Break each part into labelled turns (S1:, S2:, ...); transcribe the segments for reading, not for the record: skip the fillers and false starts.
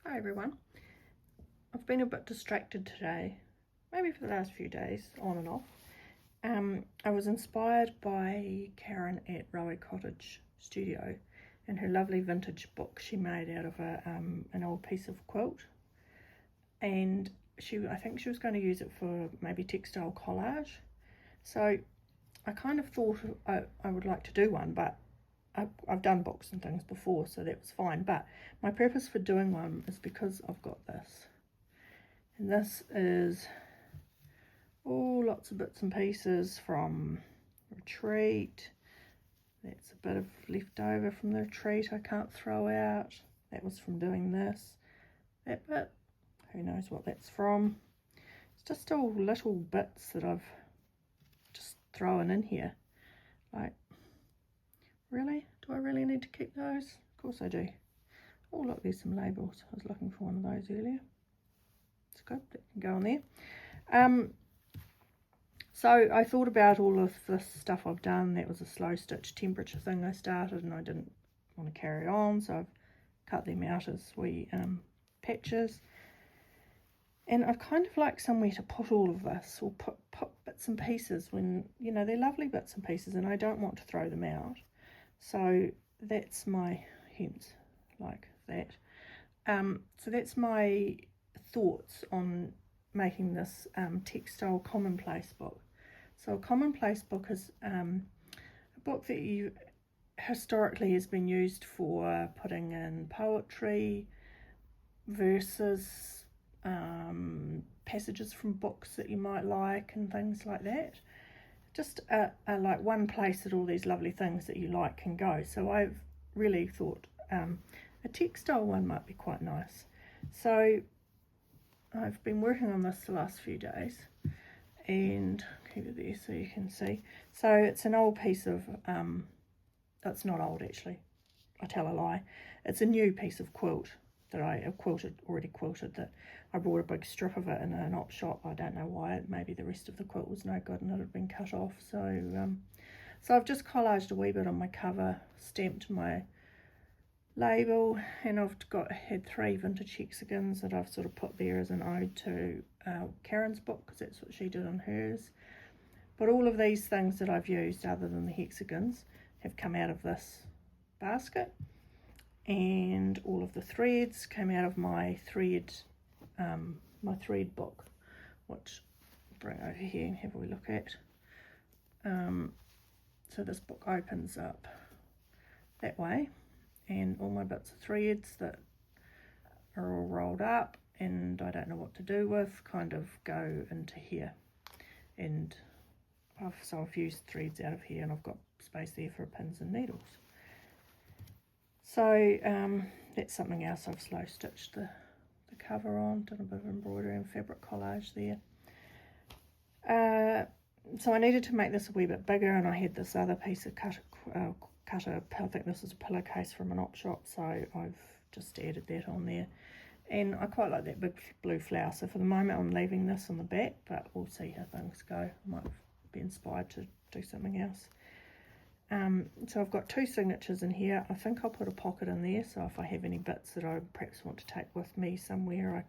S1: Hi everyone. I've been a bit distracted today, maybe for the last few days, on and off. I was inspired by Karen at Rowie Cottage Studio and her lovely vintage book she made out of an old piece of quilt. And I think she was going to use it for maybe textile collage. So I kind of thought I would like to do one, but I've done books and things before, so that was fine. But my purpose for doing one is because I've got this. And this is all lots of bits and pieces from retreat. That's a bit of leftover from the retreat I can't throw out. That was from doing this. That bit, who knows what that's from. It's just all little bits that I've just thrown in here. Like, really? Do I really need to keep those? Of course I do. Oh look, there's some labels. I was looking for one of those earlier. It's good, that can go on there. So I thought about all of this stuff I've done. That was a slow stitch temperature thing I started and I didn't want to carry on, so I've cut them out as wee patches. And I'd kind of like somewhere to put all of this, or put bits and pieces when, you know, they're lovely bits and pieces and I don't want to throw them out. So that's my hints, like that. So that's my thoughts on making this textile commonplace book. So a commonplace book is a book that historically has been used for putting in poetry, verses, passages from books that you might like and things like that. Just like one place that all these lovely things that you like can go. So I've really thought a textile one might be quite nice. So I've been working on this the last few days and keep it there so you can see. So it's an old piece of, it's not old actually, I tell a lie. It's a new piece of quilt that I have already quilted, that I bought a big strip of it in an op shop. I don't know why, maybe the rest of the quilt was no good and it had been cut off. So I've just collaged a wee bit on my cover, stamped my label, and I've had 3 vintage hexagons that I've sort of put there as an ode to Karen's book, because that's what she did on hers. But all of these things that I've used other than the hexagons have come out of this basket, and all of the threads came out of my thread book, which I'll bring over here and have a wee look at. So this book opens up that way, and all my bits of threads that are all rolled up and I don't know what to do with kind of go into here. And so I've used threads out of here and I've got space there for pins and needles. So that's something else I've slow stitched the cover on, done a bit of embroidery and fabric collage there. So I needed to make this a wee bit bigger, and I had this other piece of I think this is a pillowcase from an op shop, so I've just added that on there. And I quite like that big blue flower, so for the moment I'm leaving this on the back, but we'll see how things go. I might be inspired to do something else. So I've got 2 signatures in here. I think I'll put a pocket in there, so if I have any bits that I perhaps want to take with me somewhere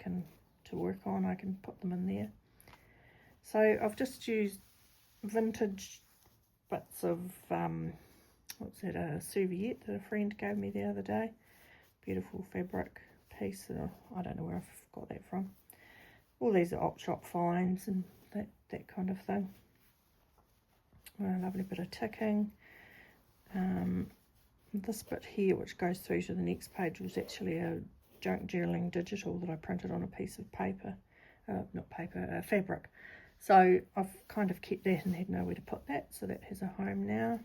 S1: to work on, I can put them in there. So I've just used vintage bits of what's that, a serviette that a friend gave me the other day. Beautiful fabric piece. I don't know where I've got that from. All these are op shop finds and that kind of thing. A lovely bit of ticking. This bit here, which goes through to the next page, was actually a junk journaling digital that I printed on a piece of paper, fabric. So I've kind of kept that and had nowhere to put that, so that has a home now.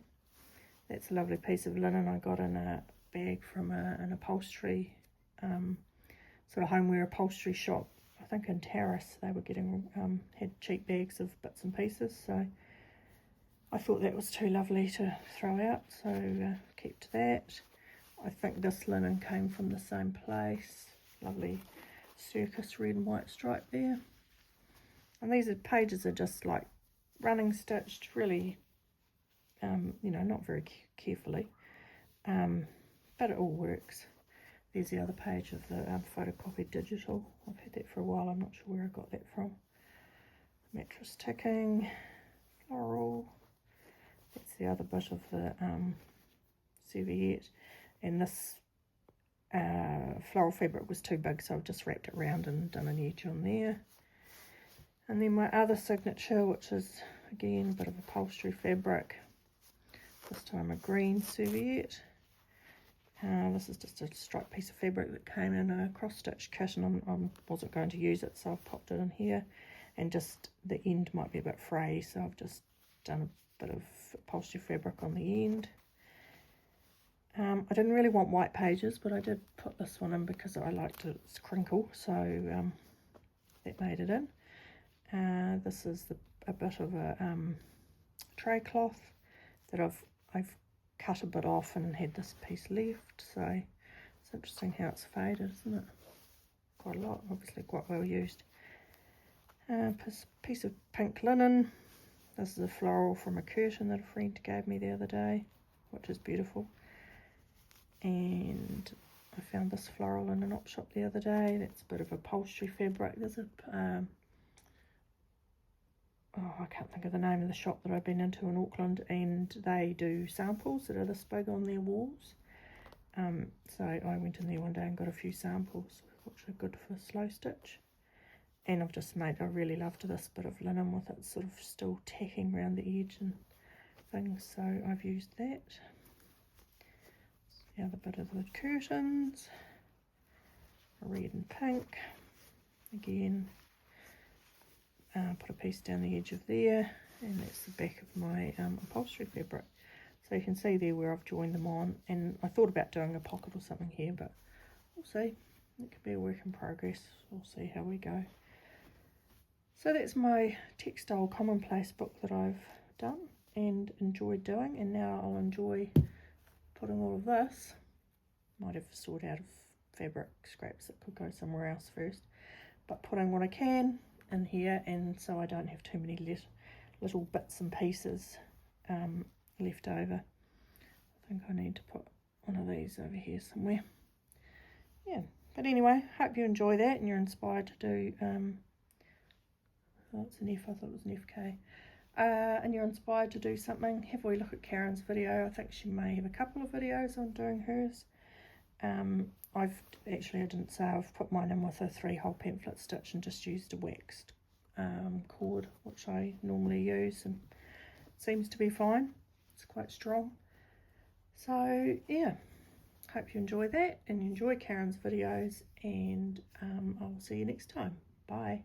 S1: That's a lovely piece of linen I got in a bag from an upholstery, sort of homeware upholstery shop, I think in Terrace. They were had cheap bags of bits and pieces, so I thought that was too lovely to throw out, so kept that. I think this linen came from the same place. Lovely circus red and white stripe there. And these pages are just like running stitched, really, you know, not very carefully, but it all works. There's the other page of the photocopied digital. I've had that for a while. I'm not sure where I got that from. Mattress ticking, floral. That's the other bit of the serviette. And this floral fabric was too big, so I've just wrapped it around and done an edge on there. And then my other signature, which is again a bit of upholstery fabric, this time a green serviette. This is just a striped piece of fabric that came in a cross-stitch kit, and I wasn't going to use it, so I've popped it in here. And just the end might be a bit frayy, so I've just done a bit of upholstery fabric on the end. I didn't really want white pages, but I did put this one in because I liked its crinkle, so that made it in. This is a bit of a tray cloth that I've cut a bit off and had this piece left, so it's interesting how it's faded, isn't it? Quite a lot, obviously quite well used. Piece of pink linen. This is a floral from a curtain that a friend gave me the other day, which is beautiful. And I found this floral in an op shop the other day. That's a bit of upholstery fabric. There's a I can't think of the name of the shop that I've been into in Auckland, and they do samples that are this big on their walls. So I went in there one day and got a few samples, which are good for slow stitch. And I've just made, I really loved this bit of linen with it sort of still tacking around the edge and things, so I've used that. The other bit of the curtains, red and pink. Again, put a piece down the edge of there, and that's the back of my upholstery fabric. So you can see there where I've joined them on, and I thought about doing a pocket or something here, but we'll see. It could be a work in progress. We'll see how we go. So that's my textile commonplace book that I've done and enjoyed doing, and now I'll enjoy putting all of this. Might have sort out of fabric scraps that could go somewhere else first, but putting what I can in here, and so I don't have too many little bits and pieces left over. I think I need to put one of these over here somewhere. Yeah, but anyway, hope you enjoy that and you're inspired to do oh, it's an F, I thought it was an FK. And you're inspired to do something, have a wee look at Karen's video. I think she may have a couple of videos on doing hers. I didn't say, I've put mine in with a 3-hole pamphlet stitch and just used a waxed cord, which I normally use, and it seems to be fine. It's quite strong. So yeah, hope you enjoy that and you enjoy Karen's videos, and I will see you next time. Bye.